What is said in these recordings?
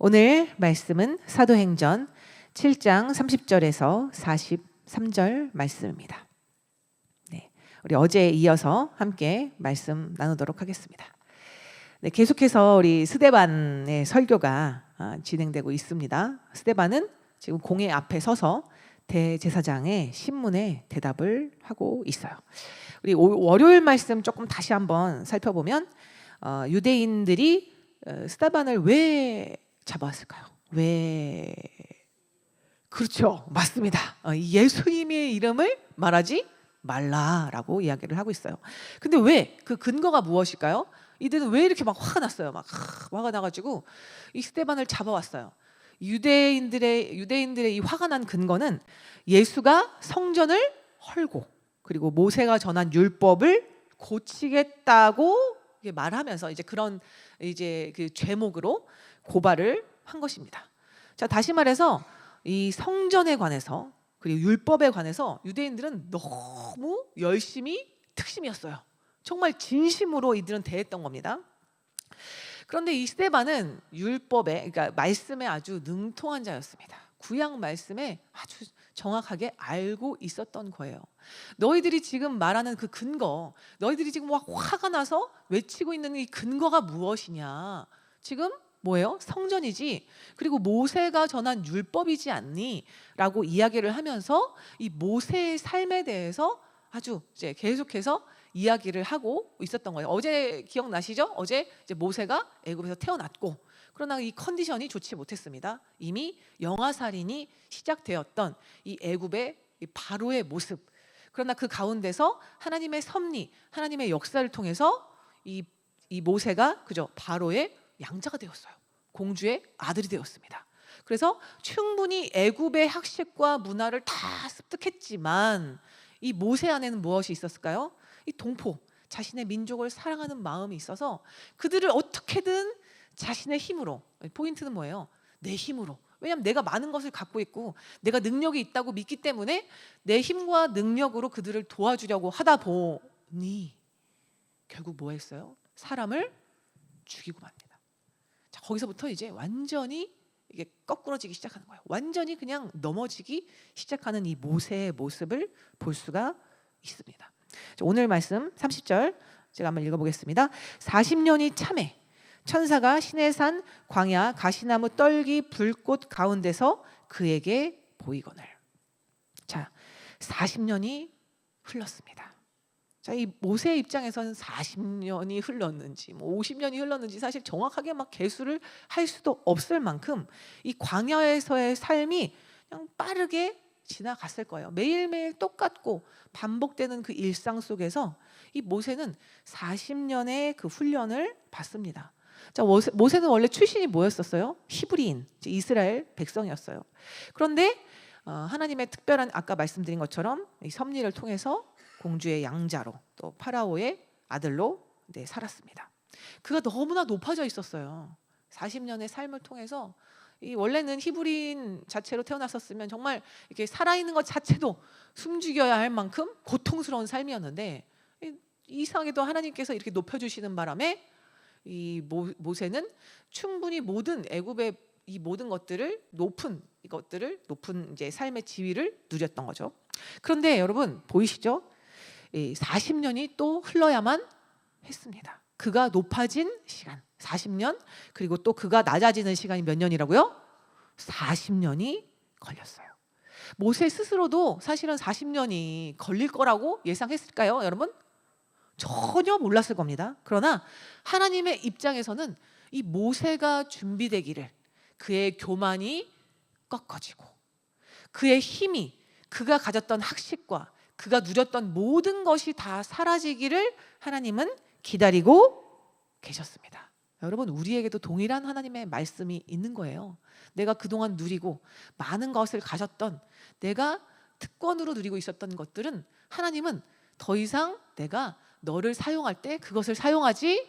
오늘 말씀은 사도행전 7장 30절에서 43절 말씀입니다. 네, 우리 어제에 이어서 함께 말씀 나누도록 하겠습니다. 네, 계속해서 우리 스데반의 설교가 진행되고 있습니다. 스데반은 지금 공회 앞에 서서 대제사장의 신문에 대답을 하고 있어요. 우리 월요일 말씀 조금 다시 한번 살펴보면 유대인들이 스데반을 왜 잡아왔을까요? 왜? 그렇죠, 맞습니다. 예수님의 이름을 말하지 말라라고 이야기를 하고 있어요. 근데 왜? 그 근거가 무엇일까요? 이들은 왜 이렇게 막 화가 났어요? 막 화가 나가지고 이 스데반을 잡아왔어요. 유대인들의 이 화가 난 근거는 예수가 성전을 헐고 그리고 모세가 전한 율법을 고치겠다고 말하면서 이제 그런 이제 그 죄목으로 고발을 한 것입니다. 자, 다시 말해서 이 성전에 관해서 그리고 율법에 관해서 유대인들은 너무 열심히 특심이었어요. 정말 진심으로 이들은 대했던 겁니다. 그런데 이 스데반은 율법에, 그러니까 말씀에 아주 능통한 자였습니다. 구약 말씀에 아주 정확하게 알고 있었던 거예요. 너희들이 지금 말하는 그 근거, 너희들이 지금 막 화가 나서 외치고 있는 이 근거가 무엇이냐? 지금 뭐예요? 성전이지. 그리고 모세가 전한 율법이지 않니? 라고 이야기를 하면서 이 모세의 삶에 대해서 아주 이제 계속해서 이야기를 하고 있었던 거예요. 어제 기억나시죠? 어제 이제 모세가 애굽에서 태어났고, 그러나 이 컨디션이 좋지 못했습니다. 이미 영아살인이 시작되었던 이 애굽의 이 바로의 모습. 그러나 그 가운데서 하나님의 섭리, 하나님의 역사를 통해서 이 모세가 그저 바로의 양자가 되었어요. 공주의 아들이 되었습니다. 그래서 충분히 애굽의 학식과 문화를 다 습득했지만 이 모세 안에는 무엇이 있었을까요? 이 동포, 자신의 민족을 사랑하는 마음이 있어서 그들을 어떻게든 자신의 힘으로, 포인트는 뭐예요? 내 힘으로. 왜냐하면 내가 많은 것을 갖고 있고 내가 능력이 있다고 믿기 때문에 내 힘과 능력으로 그들을 도와주려고 하다 보니 결국 뭐 했어요? 사람을 죽이고 맙니다. 자, 거기서부터 이제 완전히 이게 거꾸러지기 시작하는 거예요. 완전히 그냥 넘어지기 시작하는 이 모세의 모습을 볼 수가 있습니다. 자, 오늘 말씀 30절 제가 한번 읽어보겠습니다. 40년이 참에 천사가 시내산 광야 가시나무 떨기 불꽃 가운데서 그에게 보이거늘. 자, 40년이 흘렀습니다. 자, 이 모세의 입장에서는 40년이 흘렀는지 뭐 50년이 흘렀는지 사실 정확하게 막 계수를 할 수도 없을 만큼 이 광야에서의 삶이 그냥 빠르게 지나갔을 거예요. 매일매일 똑같고 반복되는 그 일상 속에서 이 모세는 40년의 그 훈련을 받습니다. 자, 모세는 원래 출신이 뭐였었어요? 히브리인, 이스라엘 백성이었어요. 그런데 하나님의 특별한 아까 말씀드린 것처럼 이 섭리를 통해서 공주의 양자로 또 파라오의 아들로 살았습니다. 그가 너무나 높아져 있었어요. 40년의 삶을 통해서 이 원래는 히브리인 자체로 태어났었으면 정말 이렇게 살아있는 것 자체도 숨죽여야 할 만큼 고통스러운 삶이었는데 이상하게도 하나님께서 이렇게 높여주시는 바람에 이 모세는 충분히 모든 애굽의 이 모든 것들을 높은 이제 삶의 지위를 누렸던 거죠. 그런데 여러분 보이시죠? 40년이 또 흘러야만 했습니다. 그가 높아진 시간 40년, 그리고 또 그가 낮아지는 시간이 몇 년이라고요? 40년이 걸렸어요. 모세 스스로도 사실은 40년이 걸릴 거라고 예상했을까요, 여러분? 전혀 몰랐을 겁니다. 그러나 하나님의 입장에서는 이 모세가 준비되기를, 그의 교만이 꺾어지고 그의 힘이, 그가 가졌던 학식과 그가 누렸던 모든 것이 다 사라지기를 하나님은 기다리고 계셨습니다. 여러분, 우리에게도 동일한 하나님의 말씀이 있는 거예요. 내가 그동안 누리고 많은 것을 가졌던, 내가 특권으로 누리고 있었던 것들은 하나님은 더 이상 내가 너를 사용할 때 그것을 사용하지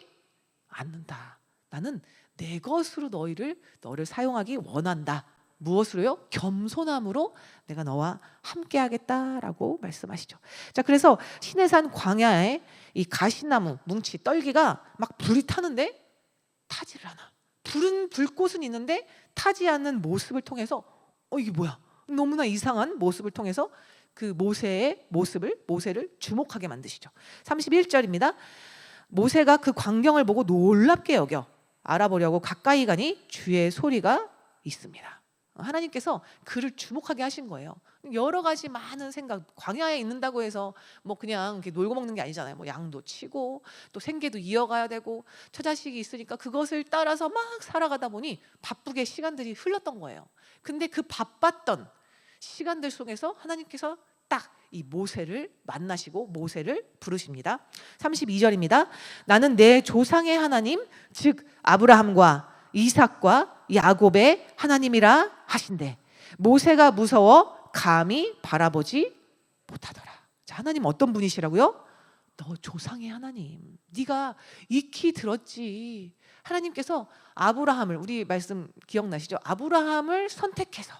않는다. 나는 내 것으로 너를 사용하기 원한다. 무엇으로요? 겸손함으로 내가 너와 함께 하겠다라고 말씀하시죠. 자, 그래서 시내산 광야에 이 가시나무 뭉치 떨기가 막 불이 타는데 타지를 않아. 불은 불꽃은 있는데 타지 않는 모습을 통해서 이게 뭐야? 너무나 이상한 모습을 통해서 그 모세를 주목하게 만드시죠. 31절입니다. 모세가 그 광경을 보고 놀랍게 여겨 알아보려고 가까이 가니 주의 소리가 있습니다. 하나님께서 그를 주목하게 하신 거예요. 여러 가지 많은 생각, 광야에 있는다고 해서 뭐 그냥 이렇게 놀고 먹는 게 아니잖아요. 뭐 양도 치고 또 생계도 이어가야 되고 처자식이 있으니까 그것을 따라서 막 살아가다 보니 바쁘게 시간들이 흘렀던 거예요. 근데 그 바빴던 시간들 속에서 하나님께서 딱 이 모세를 만나시고 모세를 부르십니다. 32절입니다. 나는 내 조상의 하나님 즉 아브라함과 이삭과 야곱의 하나님이라 하신대 모세가 무서워 감히 바라보지 못하더라. 자, 하나님 어떤 분이시라고요? 너 조상의 하나님. 네가 익히 들었지. 하나님께서 아브라함을, 우리 말씀 기억나시죠? 아브라함을 선택해서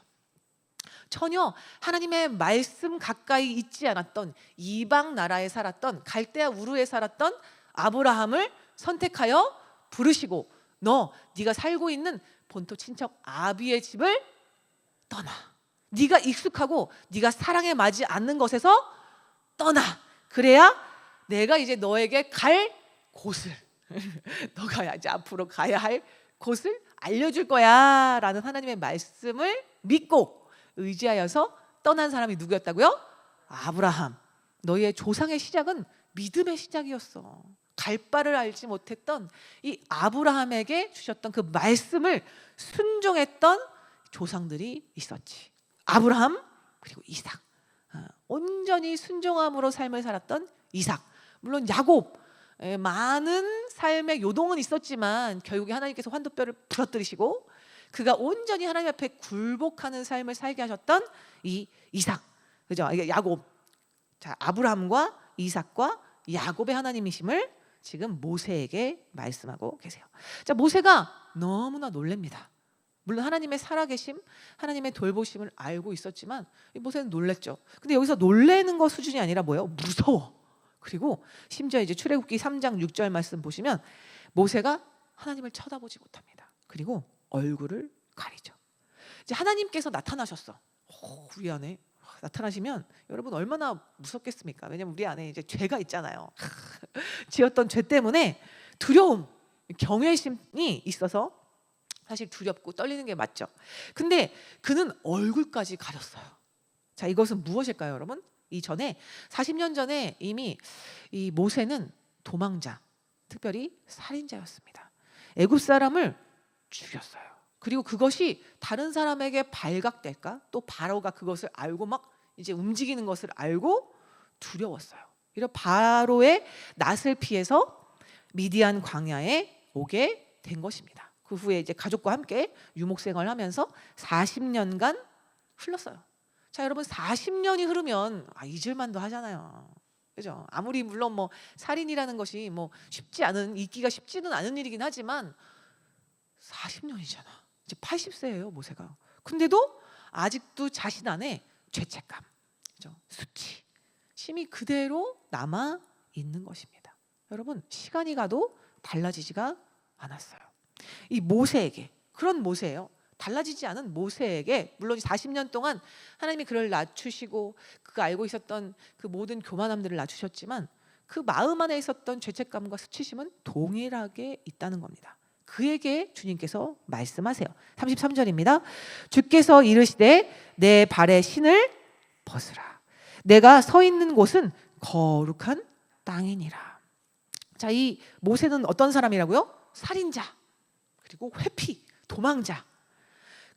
전혀 하나님의 말씀 가까이 있지 않았던 이방 나라에 살았던 갈대아 우르에 살았던 아브라함을 선택하여 부르시고 네가 살고 있는 본토 친척 아비의 집을 떠나. 네가 익숙하고 네가 사랑에 맞지 않는 것에서 떠나. 그래야 내가 이제 너에게 갈 곳을 너가 이제 앞으로 가야 할 곳을 알려줄 거야 라는 하나님의 말씀을 믿고 의지하여서 떠난 사람이 누구였다고요? 아브라함. 너희의 조상의 시작은 믿음의 시작이었어. 갈 바를 알지 못했던 이 아브라함에게 주셨던 그 말씀을 순종했던 조상들이 있었지. 아브라함 그리고 이삭. 온전히 순종함으로 삶을 살았던 이삭. 물론 야곱 많은 삶의 요동은 있었지만 결국에 하나님께서 환도뼈를 부러뜨리시고 그가 온전히 하나님 앞에 굴복하는 삶을 살게 하셨던 이 이삭, 그죠? 야곱. 자, 아브라함과 이삭과 야곱의 하나님이심을 지금 모세에게 말씀하고 계세요. 자, 모세가 너무나 놀랍니다. 물론 하나님의 살아계심, 하나님의 돌보심을 알고 있었지만 이 모세는 놀랬죠. 근데 여기서 놀래는 거 수준이 아니라 뭐예요? 무서워. 그리고 심지어 이제 출애굽기 3장 6절 말씀 보시면 모세가 하나님을 쳐다보지 못합니다. 그리고 얼굴을 가리죠. 이제 하나님께서 나타나셨어. 우리 안에 나타나시면 여러분 얼마나 무섭겠습니까? 왜냐면 우리 안에 이제 죄가 있잖아요. 지었던 죄 때문에 두려움, 경외심이 있어서 사실 두렵고 떨리는 게 맞죠. 근데 그는 얼굴까지 가렸어요. 자, 이것은 무엇일까요, 여러분? 이전에 40년 전에 이미 이 모세는 도망자, 특별히 살인자였습니다. 애굽 사람을 죽였어요. 그리고 그것이 다른 사람에게 발각될까? 또 바로가 그것을 알고 막 이제 움직이는 것을 알고 두려웠어요. 이런 바로의 낯을 피해서 미디안 광야에 오게 된 것입니다. 그 후에 이제 가족과 함께 유목 생활하면서 40년간 흘렀어요. 자, 여러분 40년이 흐르면 잊을만도 하잖아요. 그죠? 아무리 물론 뭐 살인이라는 것이 뭐 잊기가 쉽지는 않은 일이긴 하지만 40년이잖아. 이제 80세예요, 모세가. 근데도 아직도 자신 안에 죄책감, 그죠? 수치심이 그대로 남아 있는 것입니다. 여러분, 시간이 가도 달라지지가 않았어요. 이 모세에게, 그런 모세예요. 달라지지 않은 모세에게 물론 40년 동안 하나님이 그를 낮추시고 그가 알고 있었던 그 모든 교만함들을 낮추셨지만 그 마음 안에 있었던 죄책감과 수치심은 동일하게 있다는 겁니다. 그에게 주님께서 말씀하세요. 33절입니다. 주께서 이르시되 내 발의 신을 벗으라. 내가 서 있는 곳은 거룩한 땅이니라. 자, 이 모세는 어떤 사람이라고요? 살인자, 그리고 회피, 도망자.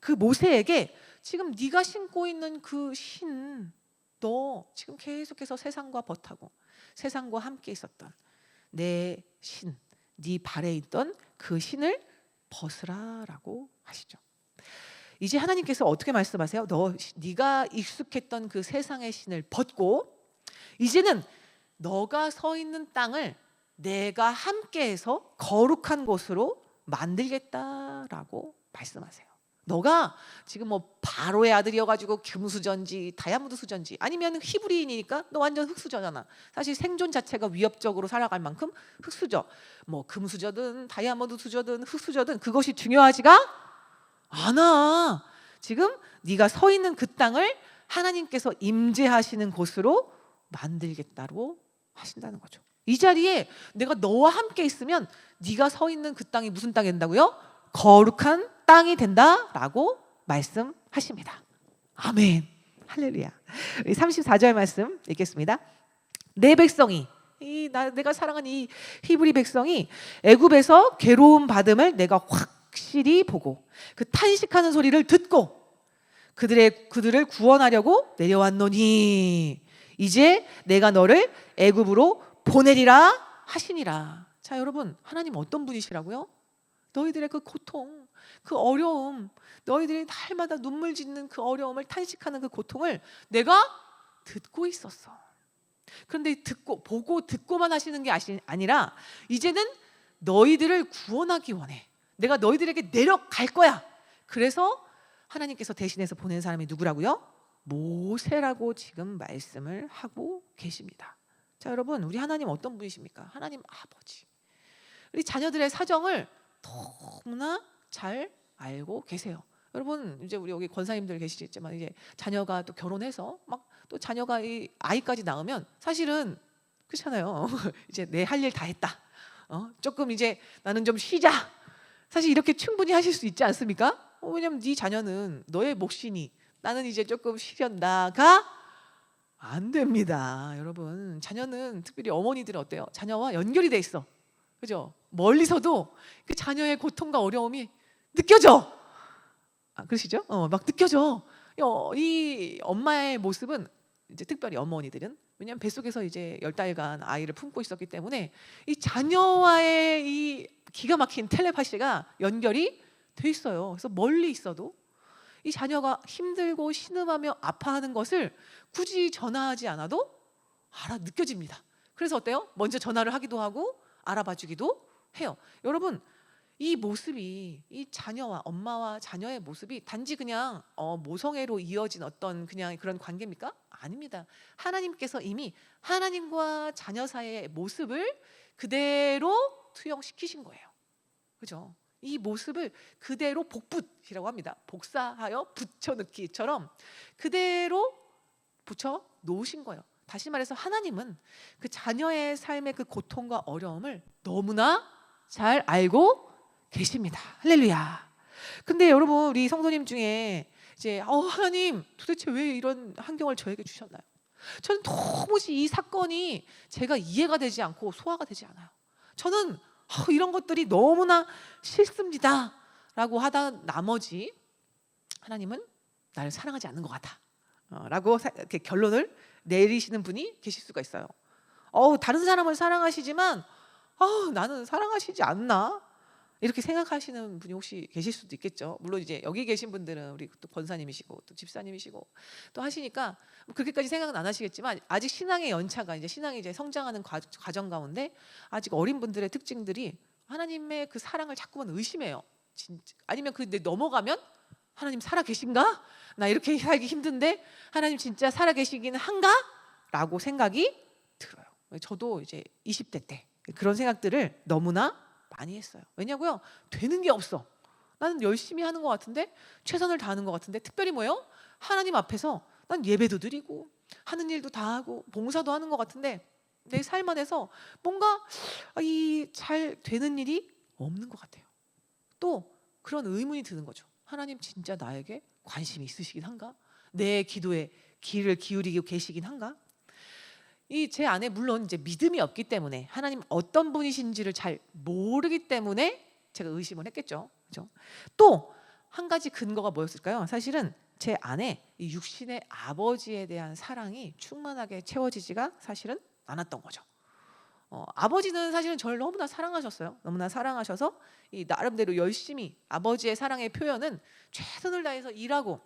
그 모세에게 지금 네가 신고 있는 그 신, 너 지금 계속해서 세상과 벗하고 세상과 함께 있었던 내 신, 네 발에 있던 그 신을 벗으라라고 하시죠. 이제 하나님께서 어떻게 말씀하세요? 네가 익숙했던 그 세상의 신을 벗고 이제는 너가 서 있는 땅을 내가 함께해서 거룩한 곳으로 만들겠다라고 말씀하세요. 너가 지금 뭐 바로의 아들이어가지고 금수저인지 다이아몬드 수저인지 아니면 히브리인이니까 너 완전 흙수저잖아. 사실 생존 자체가 위협적으로 살아갈 만큼 흙수저, 뭐 금수저든 다이아몬드 수저든 흙수저든 그것이 중요하지가 않아. 지금 네가 서 있는 그 땅을 하나님께서 임재하시는 곳으로 만들겠다고 하신다는 거죠. 이 자리에 내가 너와 함께 있으면 네가 서 있는 그 땅이 무슨 땅이 된다고요? 거룩한 땅이 된다라고 말씀하십니다. 아멘. 할렐루야. 34절 말씀 읽겠습니다. 내 백성이 내가 사랑하는 이 히브리 백성이 애굽에서 괴로움 받음을 내가 확실히 보고 그 탄식하는 소리를 듣고 그들을 구원하려고 내려왔노니 이제 내가 너를 애굽으로 보내리라 하시니라. 자, 여러분, 하나님 어떤 분이시라고요? 너희들의 그 고통, 그 어려움, 너희들이 날마다 눈물 짓는 그 어려움을 탄식하는 그 고통을 내가 듣고 있었어. 그런데 듣고만 하시는 게 아니라 이제는 너희들을 구원하기 원해. 내가 너희들에게 내려갈 거야. 그래서 하나님께서 대신해서 보낸 사람이 누구라고요? 모세라고 지금 말씀을 하고 계십니다. 자, 여러분, 우리 하나님 어떤 분이십니까? 하나님 아버지. 우리 자녀들의 사정을 너무나 잘 알고 계세요. 여러분, 이제 우리 여기 권사님들 계시겠지만 이제 자녀가 또 결혼해서 막 또 자녀가 이 아이까지 낳으면 사실은 그렇잖아요. 이제 내 할 일 다 했다. 조금 이제 나는 좀 쉬자. 사실 이렇게 충분히 하실 수 있지 않습니까? 왜냐면 네 자녀는 너의 몫이니 나는 이제 조금 쉬련다가 안 됩니다. 여러분, 자녀는 특별히 어머니들은 어때요? 자녀와 연결이 돼 있어. 그죠? 멀리서도 그 자녀의 고통과 어려움이 느껴져. 그러시죠? 막 느껴져. 이 엄마의 모습은 이제 특별히 어머니들은 왜냐하면 뱃속에서 이제 10달간 아이를 품고 있었기 때문에 이 자녀와의 이 기가 막힌 텔레파시가 연결이 돼 있어요. 그래서 멀리 있어도 이 자녀가 힘들고 신음하며 아파하는 것을 굳이 전화하지 않아도 느껴집니다. 그래서 어때요? 먼저 전화를 하기도 하고 알아봐 주기도 해요. 여러분, 이 모습이 이 자녀와 엄마와 자녀의 모습이 단지 그냥 모성애로 이어진 어떤 그냥 그런 관계입니까? 아닙니다. 하나님께서 이미 하나님과 자녀 사이의 모습을 그대로 투영시키신 거예요. 그죠? 이 모습을 그대로 복붙이라고 합니다. 복사하여 붙여넣기처럼 그대로 붙여 놓으신 거예요. 다시 말해서 하나님은 그 자녀의 삶의 그 고통과 어려움을 너무나 잘 알고 계십니다. 할렐루야. 근데 여러분, 우리 성도님 중에 이제 하나님 도대체 왜 이런 환경을 저에게 주셨나요? 저는 도무지 이 사건이 제가 이해가 되지 않고 소화가 되지 않아요. 저는 이런 것들이 너무나 싫습니다 라고 하다 나머지 하나님은 나를 사랑하지 않는 것 같아 라고 이렇게 결론을 내리시는 분이 계실 수가 있어요. 다른 사람을 사랑하시지만 나는 사랑하시지 않나? 이렇게 생각하시는 분이 혹시 계실 수도 있겠죠. 물론 이제 여기 계신 분들은 우리 또 권사님이시고 또 집사님이시고 또 하시니까 그렇게까지 생각은 안 하시겠지만 아직 신앙의 연차가 이제 신앙이 이제 성장하는 과정 가운데 아직 어린 분들의 특징들이 하나님의 그 사랑을 자꾸만 의심해요. 진짜. 아니면 근데 넘어가면 하나님 살아 계신가? 나 이렇게 살기 힘든데 하나님 진짜 살아 계시기는 한가? 라고 생각이 들어요. 저도 이제 20대 때 그런 생각들을 너무나 많이 했어요. 왜냐고요? 되는 게 없어. 나는 열심히 하는 것 같은데 최선을 다하는 것 같은데 특별히 뭐예요? 하나님 앞에서 난 예배도 드리고 하는 일도 다 하고 봉사도 하는 것 같은데 내 삶 안에서 뭔가 잘 되는 일이 없는 것 같아요. 또 그런 의문이 드는 거죠. 하나님 진짜 나에게 관심이 있으시긴 한가? 내 기도에 귀를 기울이고 계시긴 한가? 제 안에 물론 이제 믿음이 없기 때문에 하나님 어떤 분이신지를 잘 모르기 때문에 제가 의심을 했겠죠. 그렇죠? 또 한 가지 근거가 뭐였을까요? 사실은 제 안에 이 육신의 아버지에 대한 사랑이 충만하게 채워지지가 사실은 않았던 거죠. 아버지는 사실은 저를 너무나 사랑하셨어요. 너무나 사랑하셔서 이 나름대로 열심히 아버지의 사랑의 표현은 최선을 다해서 일하고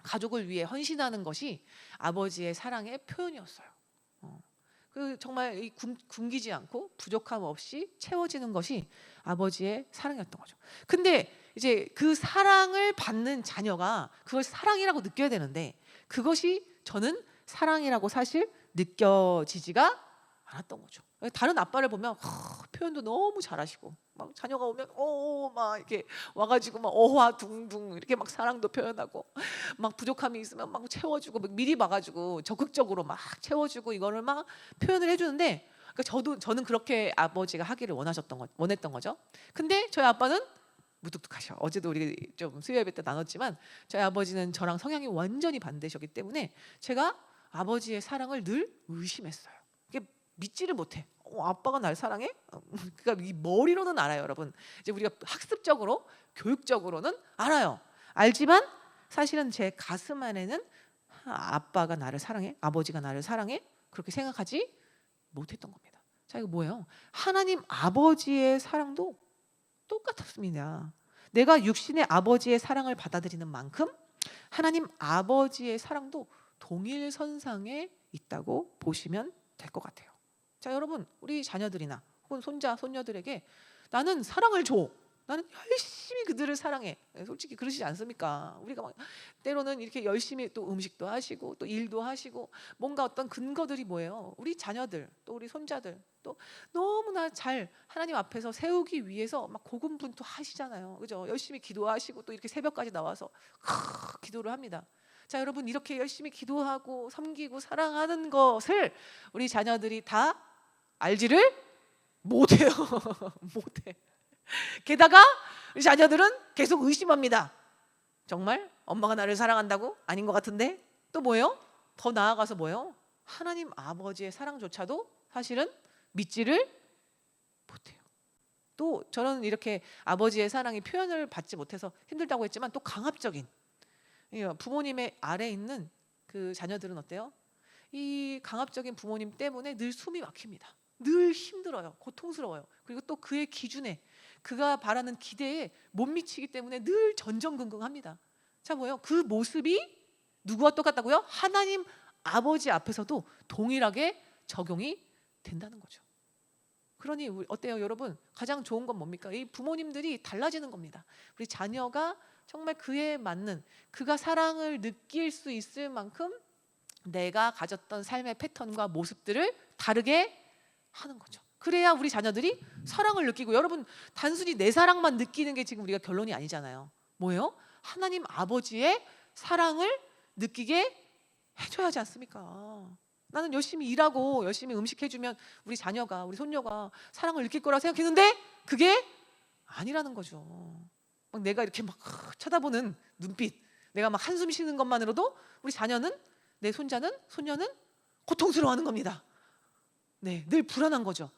가족을 위해 헌신하는 것이 아버지의 사랑의 표현이었어요. 그 정말 굶기지 않고 부족함 없이 채워지는 것이 아버지의 사랑이었던 거죠. 근데 이제 그 사랑을 받는 자녀가 그걸 사랑이라고 느껴야 되는데 그것이 저는 사랑이라고 사실 느껴지지가 않았던 거죠. 다른 아빠를 보면 표현도 너무 잘하시고 막 자녀가 오면 막 이렇게 와가지고 막 어화둥둥 이렇게 막 사랑도 표현하고 막 부족함이 있으면 막 채워주고 막 미리 봐가지고 적극적으로 막 채워주고 이거를 막 표현을 해주는데 그러니까 저는 그렇게 아버지가 하기를 원했던 거죠. 근데 저희 아빠는 무뚝뚝하셔. 어제도 우리 좀 수요 예배 때 나눴지만 저희 아버지는 저랑 성향이 완전히 반대셨기 때문에 제가 아버지의 사랑을 늘 의심했어요. 이게 믿지를 못해. 아빠가 날 사랑해? 그러니까 이 머리로는 알아요, 여러분. 이제 우리가 학습적으로, 교육적으로는 알아요. 알지만 사실은 제 가슴 안에는 아빠가 나를 사랑해, 아버지가 나를 사랑해 그렇게 생각하지 못했던 겁니다. 자, 이거 뭐예요? 하나님 아버지의 사랑도 똑같습니다. 내가 육신의 아버지의 사랑을 받아들이는 만큼 하나님 아버지의 사랑도 동일선상에 있다고 보시면 될 것 같아요. 자, 여러분, 우리 자녀들이나 혹은 손자, 손녀들에게 나는 사랑을 줘. 나는 열심히 그들을 사랑해. 솔직히 그러시지 않습니까? 우리가 막 때로는 이렇게 열심히 또 음식도 하시고 또 일도 하시고 뭔가 어떤 근거들이 뭐예요? 우리 자녀들, 또 우리 손자들 또 너무나 잘 하나님 앞에서 세우기 위해서 막 고군분투하시잖아요. 그죠? 열심히 기도하시고 또 이렇게 새벽까지 나와서 기도를 합니다. 자, 여러분, 이렇게 열심히 기도하고 섬기고 사랑하는 것을 우리 자녀들이 다 알지를 못해요. 못해. 게다가 우리 자녀들은 계속 의심합니다. 정말 엄마가 나를 사랑한다고? 아닌 것 같은데? 또 뭐예요? 더 나아가서 뭐예요? 하나님 아버지의 사랑조차도 사실은 믿지를 못해요. 또 저는 이렇게 아버지의 사랑이 표현을 받지 못해서 힘들다고 했지만 또 강압적인 부모님의 아래에 있는 그 자녀들은 어때요? 이 강압적인 부모님 때문에 늘 숨이 막힙니다. 늘 힘들어요. 고통스러워요. 그리고 또 그의 기준에 그가 바라는 기대에 못 미치기 때문에 늘 전전긍긍합니다. 자, 뭐예요? 그 모습이 누구와 똑같다고요? 하나님 아버지 앞에서도 동일하게 적용이 된다는 거죠. 그러니 어때요, 여러분? 가장 좋은 건 뭡니까? 이 부모님들이 달라지는 겁니다. 우리 자녀가 정말 그에 맞는 그가 사랑을 느낄 수 있을 만큼 내가 가졌던 삶의 패턴과 모습들을 다르게 하는 거죠. 그래야 우리 자녀들이 사랑을 느끼고, 여러분, 단순히 내 사랑만 느끼는 게 지금 우리가 결론이 아니잖아요. 뭐예요? 하나님 아버지의 사랑을 느끼게 해줘야 하지 않습니까? 나는 열심히 일하고 열심히 음식 해주면 우리 자녀가, 우리 손녀가 사랑을 느낄 거라고 생각했는데 그게 아니라는 거죠. 막 내가 이렇게 막 쳐다보는 눈빛, 내가 막 한숨 쉬는 것만으로도 우리 자녀는, 내 손자는, 손녀는 고통스러워하는 겁니다. 네, 늘 불안한 거죠.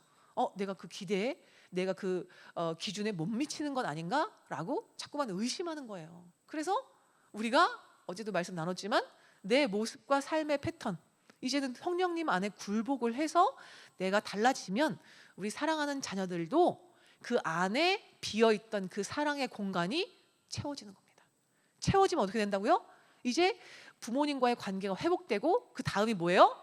내가 그 기대에, 내가 그 기준에 못 미치는 건 아닌가라고 자꾸만 의심하는 거예요. 그래서 우리가 어제도 말씀 나눴지만 내 모습과 삶의 패턴, 이제는 성령님 안에 굴복을 해서 내가 달라지면 우리 사랑하는 자녀들도 그 안에 비어있던 그 사랑의 공간이 채워지는 겁니다. 채워지면 어떻게 된다고요? 이제 부모님과의 관계가 회복되고 그 다음이 뭐예요?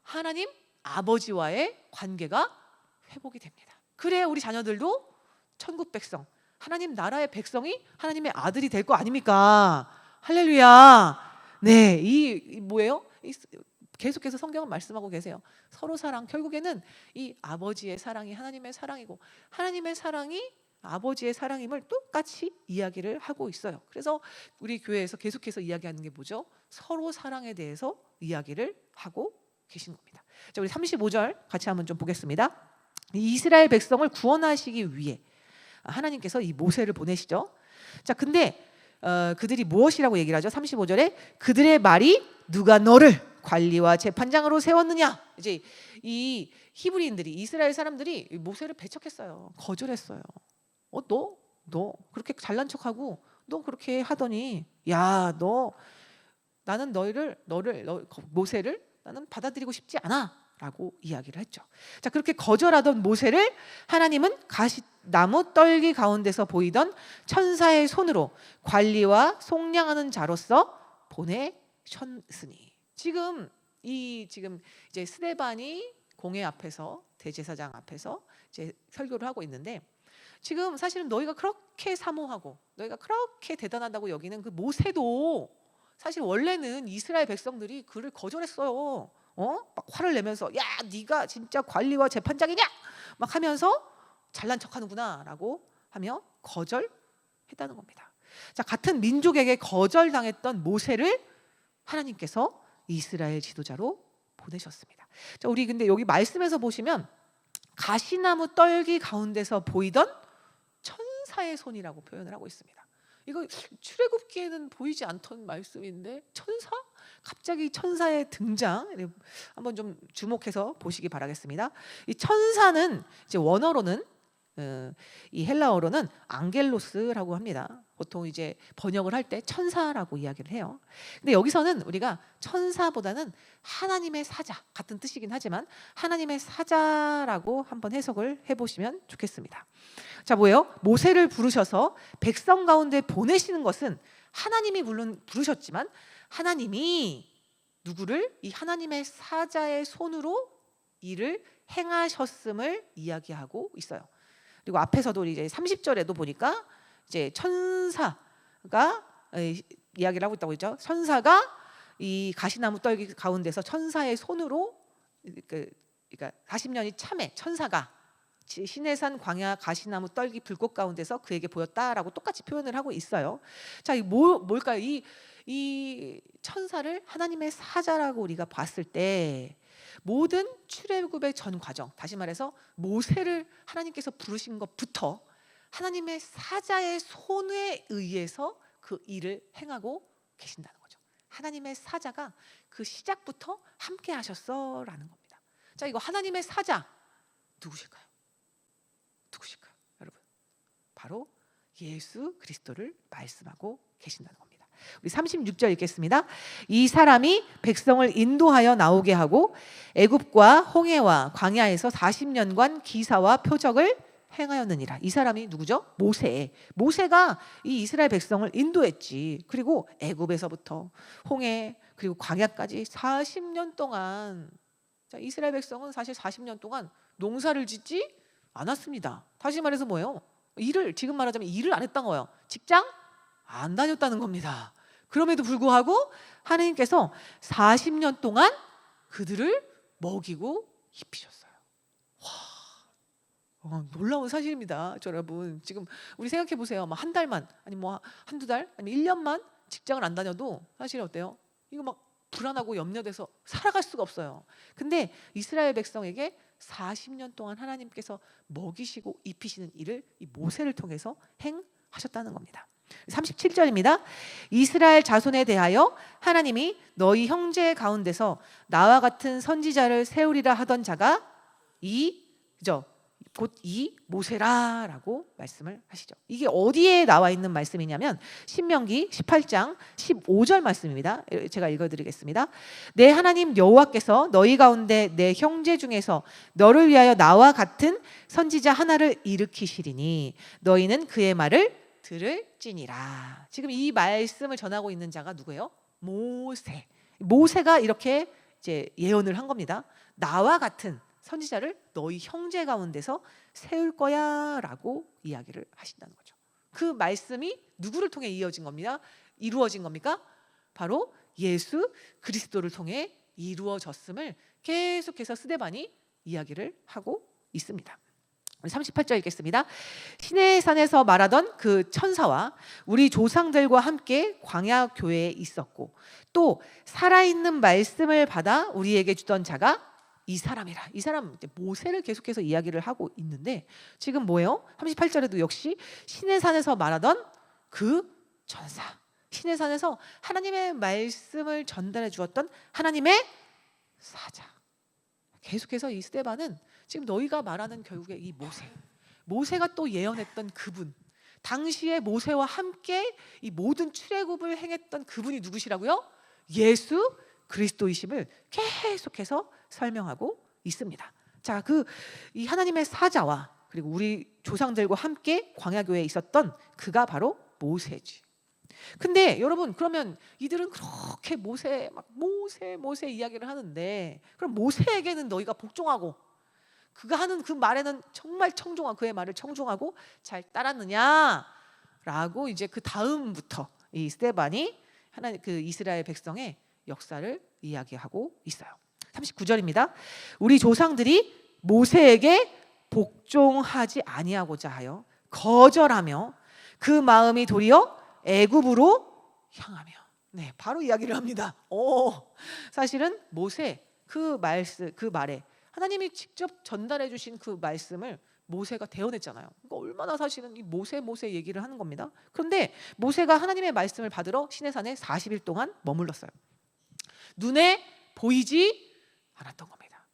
하나님 아버지와의 관계가 회복이 됩니다. 그래야 우리 자녀들도 천국 백성, 하나님 나라의 백성이 하나님의 아들이 될 거 아닙니까? 할렐루야. 네, 이 뭐예요? 계속해서 성경은 말씀하고 계세요. 서로 사랑, 결국에는 이 아버지의 사랑이 하나님의 사랑이고 하나님의 사랑이 아버지의 사랑임을 똑같이 이야기를 하고 있어요. 그래서 우리 교회에서 계속해서 이야기하는 게 뭐죠? 서로 사랑에 대해서 이야기를 하고 계신 겁니다. 자, 우리 35절 같이 한번 좀 보겠습니다. 이스라엘 백성을 구원하시기 위해 하나님께서 이 모세를 보내시죠. 자, 근데 그들이 무엇이라고 얘기를 하죠? 35절에 그들의 말이 누가 너를 관리와 재판장으로 세웠느냐? 이제 이 히브리인들이, 이스라엘 사람들이 모세를 배척했어요. 거절했어요. 너 그렇게 잘난 척하고 너 그렇게 하더니 나는 모세를 나는 받아들이고 싶지 않아라고 이야기를 했죠. 자, 그렇게 거절하던 모세를 하나님은 가시나무 떨기 가운데서 보이던 천사의 손으로 관리와 속량하는 자로서 보내셨으니. 지금 이제 스데반이 공회 앞에서, 대제사장 앞에서 이제 설교를 하고 있는데, 지금 사실은 너희가 그렇게 사모하고 너희가 그렇게 대단하다고 여기는 그 모세도 사실 원래는 이스라엘 백성들이 그를 거절했어요. 막 화를 내면서 야, 네가 진짜 관리와 재판장이냐? 막 하면서 잘난 척하는구나라고 하며 거절했다는 겁니다. 자, 같은 민족에게 거절당했던 모세를 하나님께서 이스라엘 지도자로 보내셨습니다. 자, 우리 근데 여기 말씀에서 보시면 가시나무 떨기 가운데서 보이던 천사의 손이라고 표현을 하고 있습니다. 이거 출애굽기에는 보이지 않던 말씀인데 천사? 갑자기 천사의 등장 한번 좀 주목해서 보시기 바라겠습니다. 이 천사는 이제 원어로는 이 헬라어로는 앙겔로스라고 합니다. 보통 이제 번역을 할 때 천사라고 이야기를 해요. 근데 여기서는 우리가 천사보다는 하나님의 사자 같은 뜻이긴 하지만 하나님의 사자라고 한번 해석을 해보시면 좋겠습니다. 자, 뭐예요? 모세를 부르셔서 백성 가운데 보내시는 것은 하나님이 물론 부르셨지만 하나님이 누구를 이 하나님의 사자의 손으로 일을 행하셨음을 이야기하고 있어요. 그리고 앞에서도 이제 30절에도 보니까 이제 천사가 이야기를 하고 있다고 했죠. 천사가 이 가시나무 떨기 가운데서 천사의 손으로 그러니까 40년이 참에 천사가 시내산 광야 가시나무 떨기 불꽃 가운데서 그에게 보였다라고 똑같이 표현을 하고 있어요. 자, 이 뭘까요? 이 천사를 하나님의 사자라고 우리가 봤을 때 모든 출애굽의 전 과정, 다시 말해서 모세를 하나님께서 부르신 것부터 하나님의 사자의 손에 의해서 그 일을 행하고 계신다는 거죠. 하나님의 사자가 그 시작부터 함께 하셨어라는 겁니다. 자, 이거 하나님의 사자 누구실까요? 누구실까요, 여러분? 바로 예수 그리스도를 말씀하고 계신다는 겁니다. 우리 36절 읽겠습니다. 이 사람이 백성을 인도하여 나오게 하고 애굽과 홍해와 광야에서 40년간 기사와 표적을 행하였느니라. 이 사람이 누구죠? 모세가 이 이스라엘 백성을 인도했지. 그리고 애굽에서부터 홍해 그리고 광야까지 40년 동안, 자, 이스라엘 백성은 사실 40년 동안 농사를 짓지 않았습니다. 다시 말해서 뭐예요? 지금 말하자면 일을 안 했던 거예요. 직장 안 다녔다는 겁니다. 그럼에도 불구하고 하나님께서 40년 동안 그들을 먹이고 입히셨어요. 놀라운 사실입니다. 여러분, 지금 우리 생각해 보세요. 한 달만, 아니 뭐 한두 달, 아니 1년만 직장을 안 다녀도 사실 어때요? 이거 막 불안하고 염려돼서 살아갈 수가 없어요. 근데 이스라엘 백성에게 40년 동안 하나님께서 먹이시고 입히시는 일을 이 모세를 통해서 행하셨다는 겁니다. 37절입니다. 이스라엘 자손에 대하여 하나님이 너희 형제 가운데서 나와 같은 선지자를 세우리라 하던 자가 곧 이 모세라라고 말씀을 하시죠. 이게 어디에 나와 있는 말씀이냐면 신명기 18장 15절 말씀입니다. 제가 읽어드리겠습니다. 내 하나님 여호와께서 너희 가운데 내 형제 중에서 너를 위하여 나와 같은 선지자 하나를 일으키시리니 너희는 그의 말을 들을지니라. 지금 이 말씀을 전하고 있는 자가 누구예요? 모세가 이렇게 이제 예언을 한 겁니다. 나와 같은 선지자를 너희 형제 가운데서 세울 거야라고 이야기를 하신다는 거죠. 그 말씀이 누구를 통해 이루어진 겁니까? 바로 예수 그리스도를 통해 이루어졌음을 계속해서 스데반이 이야기를 하고 있습니다. 38절 읽겠습니다. 시내산에서 말하던 그 천사와 우리 조상들과 함께 광야 교회에 있었고 또 살아있는 말씀을 받아 우리에게 주던 자가 이 사람이라. 이 사람 모세를 계속해서 이야기를 하고 있는데 지금 뭐예요? 38절에도 역시 시내산에서 말하던 그 천사, 시내산에서 하나님의 말씀을 전달해 주었던 하나님의 사자. 계속해서 이 스데반은 지금 너희가 말하는 결국에 이 모세가 또 예언했던 그분, 당시에 모세와 함께 이 모든 출애굽을 행했던 그분이 누구시라고요? 예수 그리스도이심을 계속해서 설명하고 있습니다. 자, 이 하나님의 사자와 그리고 우리 조상들과 함께 광야교회에 있었던 그가 바로 모세지. 근데 여러분, 그러면 이들은 그렇게 모세 이야기를 하는데 그럼 모세에게는 너희가 복종하고 그가 하는 그 말에는 정말 청종하고 그의 말을 청종하고 잘 따랐느냐라고 이제 그 다음부터 이 스데반이 하나님 그 이스라엘 백성의 역사를 이야기하고 있어요. 39절입니다. 우리 조상들이 모세에게 복종하지 아니하고자 하여 거절하며 그 마음이 도리어 애굽으로 향하며. 네, 바로 이야기를 합니다. 사실은 모세 그 말에 하나님이 직접 전달해 주신 그 말씀을 모세가 대언했잖아요. 그러니까 얼마나 사실은 이 모세 얘기를 하는 겁니다. 그런데 모세가 하나님의 말씀을 받으러 시내산에 40일 동안 머물렀어요. 눈에 보이지 않았던 겁니다.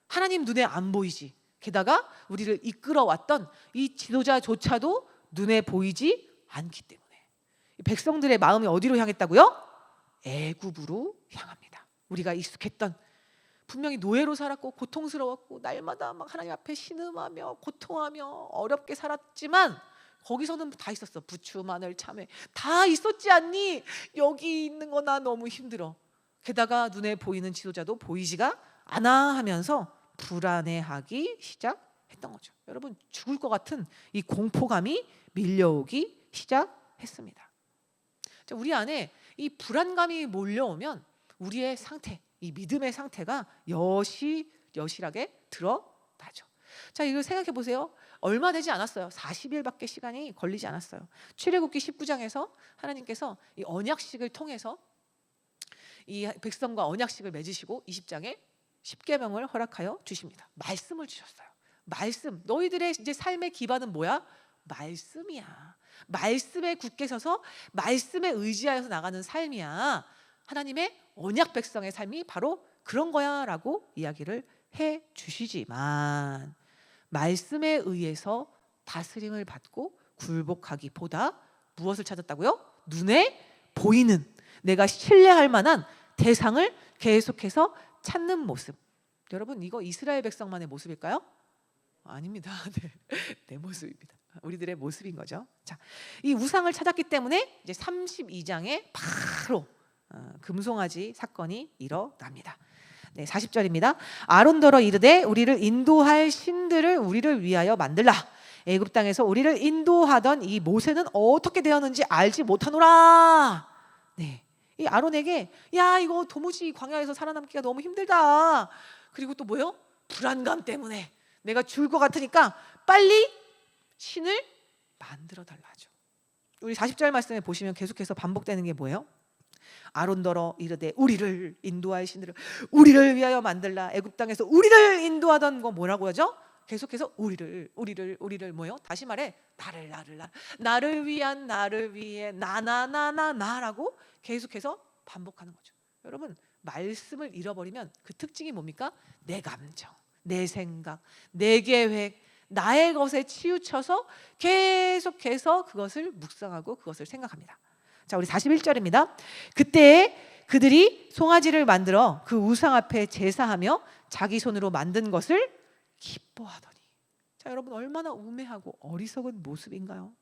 하나님 눈에 안 보이지. 게다가 우리를 이끌어왔던 이 지도자조차도 눈에 보이지 않기 때문에 백성들의 마음이 어디로 향했다고요? 애굽으로 향합니다. 우리가 익숙했던, 분명히 노예로 살았고 고통스러웠고 날마다 막 하나님 앞에 신음하며 고통하며 어렵게 살았지만 거기서는 다 있었어. 부추, 마늘, 참외 다 있었지 않니? 여기 있는 거 나 너무 힘들어. 게다가 눈에 보이는 지도자도 보이지가 않아 하면서 불안해하기 시작했던 거죠. 여러분, 죽을 것 같은 이 공포감이 밀려오기 시작했습니다. 우리 안에 이 불안감이 몰려오면 우리의 상태, 이 믿음의 상태가 여실하게 드러나죠. 자, 이걸 생각해 보세요. 얼마 되지 않았어요. 40일밖에 시간이 걸리지 않았어요. 출애굽기 19장에서 하나님께서 이 언약식을 통해서 이 백성과 언약식을 맺으시고 20장에 십계명을 허락하여 주십니다. 말씀을 주셨어요. 말씀. 너희들의 이제 삶의 기반은 뭐야? 말씀이야. 말씀에 굳게 서서 말씀에 의지하여서 나가는 삶이야. 하나님의 언약 백성의 삶이 바로 그런 거야라고 이야기를 해 주시지만 말씀에 의해서 다스림을 받고 굴복하기보다 무엇을 찾았다고요? 눈에 보이는, 내가 신뢰할 만한 대상을 계속해서 찾는 모습. 여러분, 이거 이스라엘 백성만의 모습일까요? 아닙니다. 내 모습입니다. 우리들의 모습인 거죠. 자, 이 우상을 찾았기 때문에 이제 32장에 바로 금송아지 사건이 일어납니다. 네, 40절입니다. 아론더러 이르되 우리를 인도할 신들을 우리를 위하여 만들라. 애굽 땅에서 우리를 인도하던 이 모세는 어떻게 되었는지 알지 못하노라. 네, 이 아론에게 야, 이거 도무지 광야에서 살아남기가 너무 힘들다. 그리고 또 뭐요? 불안감 때문에 내가 죽을 것 같으니까 빨리 신을 만들어 달라죠. 우리 40절 말씀에 보시면 계속해서 반복되는 게 뭐예요? 아론더러 이르되 우리를 인도할 신들을 우리를 위하여 만들라. 애굽 땅에서 우리를 인도하던 거 뭐라고 하죠? 계속해서 우리를 뭐요? 다시 말해 나를 위한 나를 위해 나라고 계속해서 반복하는 거죠. 여러분, 말씀을 잃어버리면 그 특징이 뭡니까? 내 감정, 내 생각, 내 계획, 나의 것에 치우쳐서 계속해서 그것을 묵상하고 그것을 생각합니다. 자, 우리 41절입니다. 그때 그들이 송아지를 만들어 그 우상 앞에 제사하며 자기 손으로 만든 것을 기뻐하더니. 자, 여러분, 얼마나 우매하고 어리석은 모습인가요?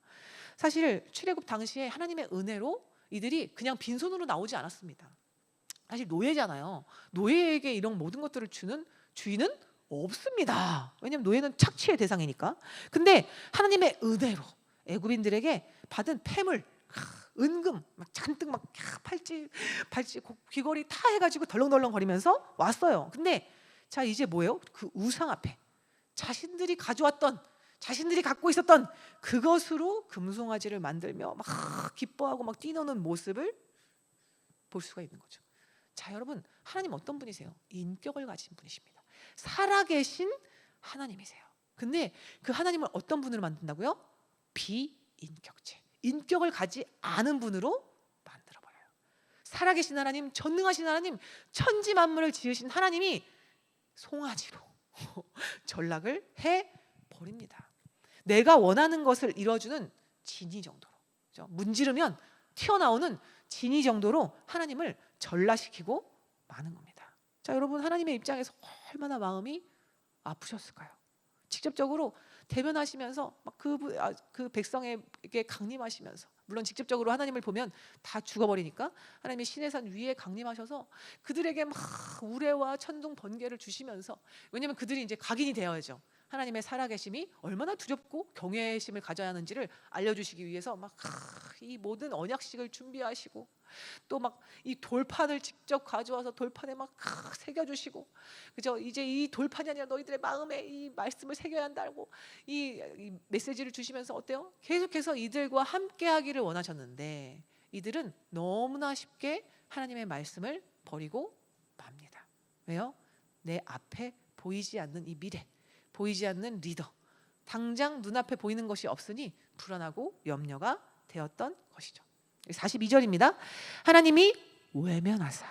사실 출애굽 당시에 하나님의 은혜로 이들이 그냥 빈손으로 나오지 않았습니다. 사실 노예잖아요. 노예에게 이런 모든 것들을 주는 주인은 없습니다. 왜냐하면 노예는 착취의 대상이니까. 근데 하나님의 은혜로 애굽인들에게 받은 폐물, 은금 막 잔뜩 막 팔찌 귀걸이 다 해가지고 덜렁덜렁 거리면서 왔어요. 근데 자, 이제 뭐예요? 그 우상 앞에 자신들이 가져왔던, 자신들이 갖고 있었던 그것으로 금송아지를 만들며 막 기뻐하고 막 뛰노는 모습을 볼 수가 있는 거죠. 자, 여러분, 하나님 어떤 분이세요? 인격을 가진 분이십니다. 살아계신 하나님이세요. 근데 그 하나님을 어떤 분으로 만든다고요? 비인격체, 인격을 가지 않은 분으로 만들어버려요. 살아계신 하나님, 전능하신 하나님, 천지 만물을 지으신 하나님이 송아지로 전락을 해버립니다. 내가 원하는 것을 이뤄주는 진이 정도로, 그렇죠? 문지르면 튀어나오는 진이 정도로 하나님을 전락시키고 마는 겁니다. 자, 여러분, 하나님의 입장에서 얼마나 마음이 아프셨을까요? 직접적으로 대변하시면서 막 그 백성에게 강림하시면서 물론 직접적으로 하나님을 보면 다 죽어버리니까 하나님이 시내산 위에 강림하셔서 그들에게 막 우레와 천둥 번개를 주시면서, 왜냐하면 그들이 이제 각인이 되어야죠. 하나님의 살아계심이 얼마나 두렵고 경외의 심을 가져야 하는지를 알려주시기 위해서 막 이 모든 언약식을 준비하시고, 또 막 이 돌판을 직접 가져와서 돌판에 막 새겨주시고, 그죠? 이제 이 돌판이 아니라 너희들의 마음에 이 말씀을 새겨야 한다고 이 메시지를 주시면서 어때요? 계속해서 이들과 함께하기를 원하셨는데 이들은 너무나 쉽게 하나님의 말씀을 버리고 맙니다. 왜요? 내 앞에 보이지 않는 이 미래, 보이지 않는 리더, 당장 눈앞에 보이는 것이 없으니 불안하고 염려가 되었던 것이죠. 42절입니다. 하나님이 외면하사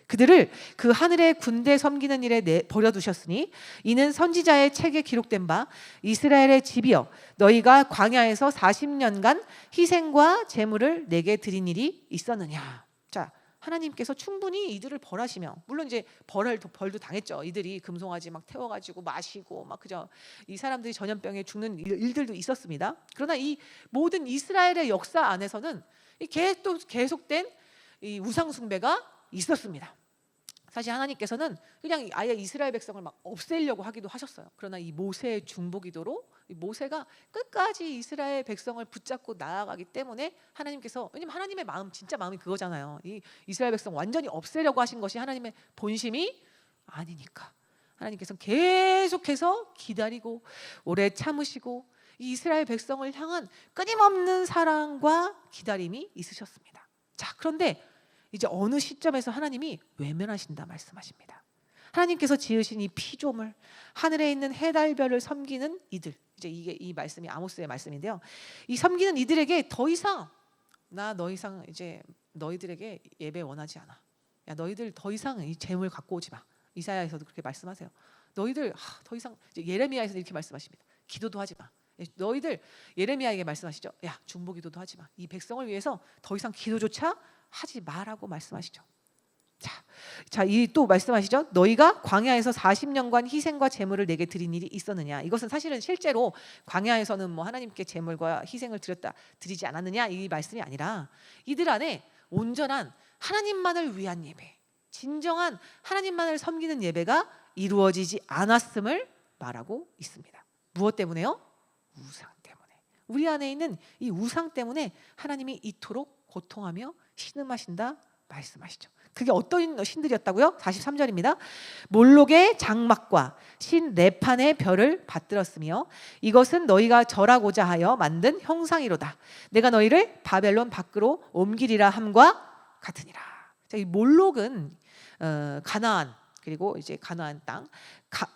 그들을 그 하늘의 군대 섬기는 일에 버려두셨으니 이는 선지자의 책에 기록된 바 이스라엘의 집이여 너희가 광야에서 40년간 희생과 제물을 내게 드린 일이 있었느냐. 자, 하나님께서 충분히 이들을 벌하시며, 물론 이제 벌도 당했죠. 이들이 금송아지 막 태워가지고 마시고 막, 그죠? 이 사람들이 전염병에 죽는 일들도 있었습니다. 그러나 이 모든 이스라엘의 역사 안에서는 계속된 이 우상 숭배가 있었습니다. 사실 하나님께서는 그냥 아예 이스라엘 백성을 막 없애려고 하기도 하셨어요. 그러나 이 모세의 중보기도로 이 모세가 끝까지 이스라엘 백성을 붙잡고 나아가기 때문에 하나님께서, 왜냐면 하나님의 마음, 진짜 마음이 그거잖아요. 이 이스라엘 백성 완전히 없애려고 하신 것이 하나님의 본심이 아니니까 하나님께서 계속해서 기다리고 오래 참으시고 이 이스라엘 백성을 향한 끊임없는 사랑과 기다림이 있으셨습니다. 자, 그런데 이제 어느 시점에서 하나님이 외면하신다 말씀하십니다. 하나님께서 지으신 이 피조물, 하늘에 있는 해달별을 섬기는 이들, 이제 이게 이 말씀이 아모스의 말씀인데요. 이 섬기는 이들에게 더 이상 이제 너희들에게 예배 원하지 않아. 야, 너희들 더 이상 이 재물 갖고 오지 마. 이사야에서도 그렇게 말씀하세요. 너희들 더 이상, 이제 예레미야에서 이렇게 말씀하십니다. 기도도 하지 마. 너희들 예레미야에게 말씀하시죠. 야, 중보기도도 하지 마. 이 백성을 위해서 더 이상 기도조차 하지 마라고 말씀하시죠. 자, 이 또 말씀하시죠. 너희가 광야에서 40년간 희생과 제물을 내게 드린 일이 있었느냐. 이것은 사실은 실제로 광야에서는 뭐 하나님께 제물과 희생을 드리지 않았느냐 이 말씀이 아니라 이들 안에 온전한 하나님만을 위한 예배, 진정한 하나님만을 섬기는 예배가 이루어지지 않았음을 말하고 있습니다. 무엇 때문에요? 우상 때문에. 우리 안에 있는 이 우상 때문에 하나님이 이토록 고통하며 신음하신다 말씀하시죠. 그게 어떤 신들이었다고요? 43절입니다. 몰록의 장막과 신 레판의 별을 받들었으며 이것은 너희가 절하고자 하여 만든 형상이로다. 내가 너희를 바벨론 밖으로 옮기리라 함과 같으니라. 자, 이 몰록은 가나안, 그리고 이제 가나안 땅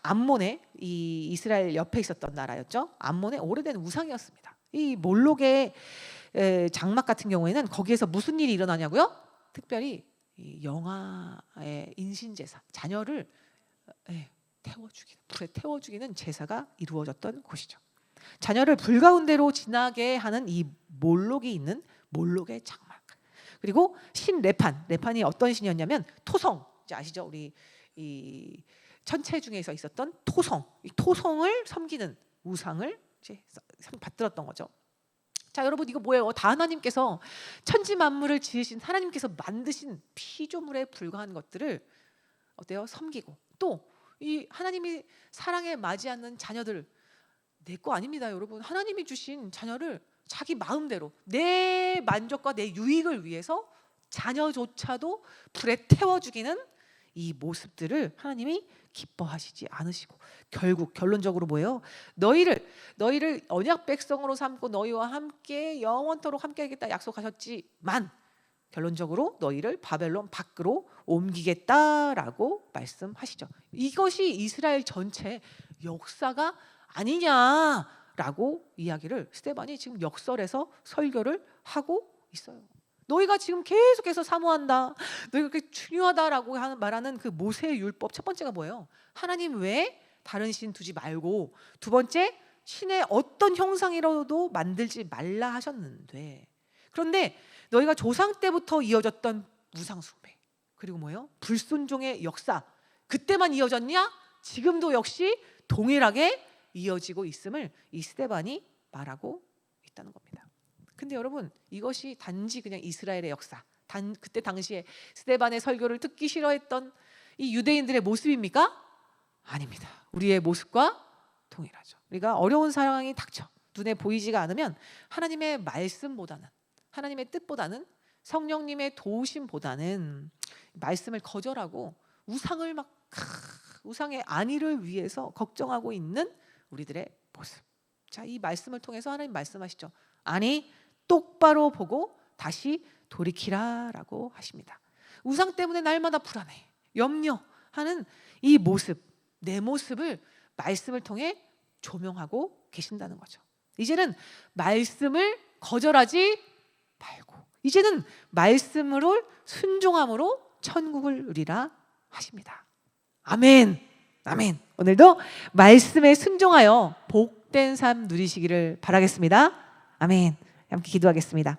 암몬의 이 이스라엘 옆에 있었던 나라였죠. 암몬의 오래된 우상이었습니다. 이 몰록의 장막 같은 경우에는 거기에서 무슨 일이 일어나냐고요? 특별히 이 영아의 인신제사, 자녀를 불에 태워주기는 제사가 이루어졌던 곳이죠. 자녀를 불 가운데로 지나게 하는 이 몰록이 있는 몰록의 장막. 그리고 신 레판이 어떤 신이었냐면 토성, 이제 아시죠? 우리 이 천체 중에서 있었던 토성, 이 토성을 섬기는 우상을 이제 받들었던 거죠. 자, 여러분 이거 뭐예요? 다 하나님께서 천지 만물을 지으신 하나님께서 만드신 피조물에 불과한 것들을 어때요? 섬기고, 또 이 하나님이 사랑에 맞지 않는 자녀들, 내 거 아닙니다, 여러분. 하나님이 주신 자녀를 자기 마음대로 내 만족과 내 유익을 위해서 자녀조차도 불에 태워 죽이는 이 모습들을 하나님이 기뻐하시지 않으시고, 결론적으로 뭐예요? 너희를 언약 백성으로 삼고 너희와 함께 영원토록 함께하겠다 약속하셨지만 결론적으로 너희를 바벨론 밖으로 옮기겠다라고 말씀하시죠. 이것이 이스라엘 전체 역사가 아니냐라고 이야기를 스데반이 지금 역설에서 설교를 하고 있어요. 너희가 지금 계속해서 사모한다, 너희가 그렇게 중요하다라고 말하는 그 모세의 율법, 첫 번째가 뭐예요? 하나님 외에 다른 신 두지 말고, 두 번째 신의 어떤 형상이라도 만들지 말라 하셨는데, 그런데 너희가 조상 때부터 이어졌던 우상 숭배, 그리고 뭐예요? 불순종의 역사, 그때만 이어졌냐? 지금도 역시 동일하게 이어지고 있음을 이 스데반이 말하고 있다는 겁니다. 근데 여러분, 이것이 단지 그냥 이스라엘의 역사, 그때 당시에 스데반의 설교를 듣기 싫어했던 이 유대인들의 모습입니까? 아닙니다. 우리의 모습과 동일하죠. 우리가 어려운 상황이 닥쳐 눈에 보이지가 않으면 하나님의 말씀보다는, 하나님의 뜻보다는, 성령님의 도우심보다는 말씀을 거절하고 우상의 안위를 위해서 걱정하고 있는 우리들의 모습. 자, 이 말씀을 통해서 하나님 말씀하시죠. 아니, 똑바로 보고 다시 돌이키라라고 하십니다. 우상 때문에 날마다 불안해, 염려하는 이 모습, 내 모습을 말씀을 통해 조명하고 계신다는 거죠. 이제는 말씀을 거절하지 말고, 이제는 말씀으로 순종함으로 천국을 누리라 하십니다. 아멘. 아멘. 오늘도 말씀에 순종하여 복된 삶 누리시기를 바라겠습니다. 아멘. 함께 기도하겠습니다.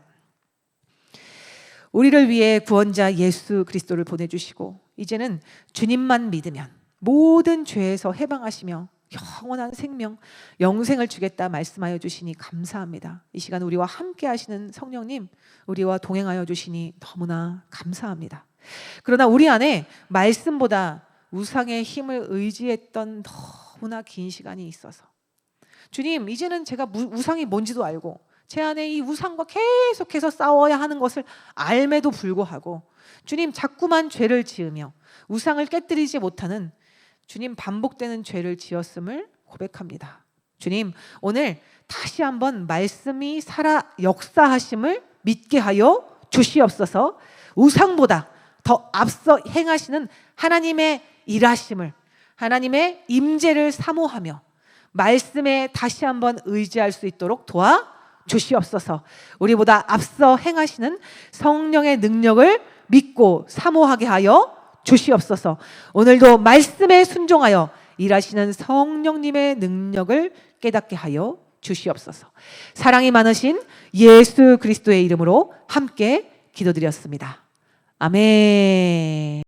우리를 위해 구원자 예수 그리스도를 보내주시고 이제는 주님만 믿으면 모든 죄에서 해방하시며 영원한 생명, 영생을 주겠다 말씀하여 주시니 감사합니다. 이 시간 우리와 함께 하시는 성령님, 우리와 동행하여 주시니 너무나 감사합니다. 그러나 우리 안에 말씀보다 우상의 힘을 의지했던 너무나 긴 시간이 있어서, 주님, 이제는 제가 우상이 뭔지도 알고 제 안에 이 우상과 계속해서 싸워야 하는 것을 알매도 불구하고 주님, 자꾸만 죄를 지으며 우상을 깨뜨리지 못하는 주님, 반복되는 죄를 지었음을 고백합니다. 주님, 오늘 다시 한번 말씀이 살아 역사하심을 믿게 하여 주시옵소서. 우상보다 더 앞서 행하시는 하나님의 일하심을, 하나님의 임재를 사모하며 말씀에 다시 한번 의지할 수 있도록 도와 주시옵소서. 우리보다 앞서 행하시는 성령의 능력을 믿고 사모하게 하여 주시옵소서. 오늘도 말씀에 순종하여 일하시는 성령님의 능력을 깨닫게 하여 주시옵소서. 사랑이 많으신 예수 그리스도의 이름으로 함께 기도드렸습니다. 아멘.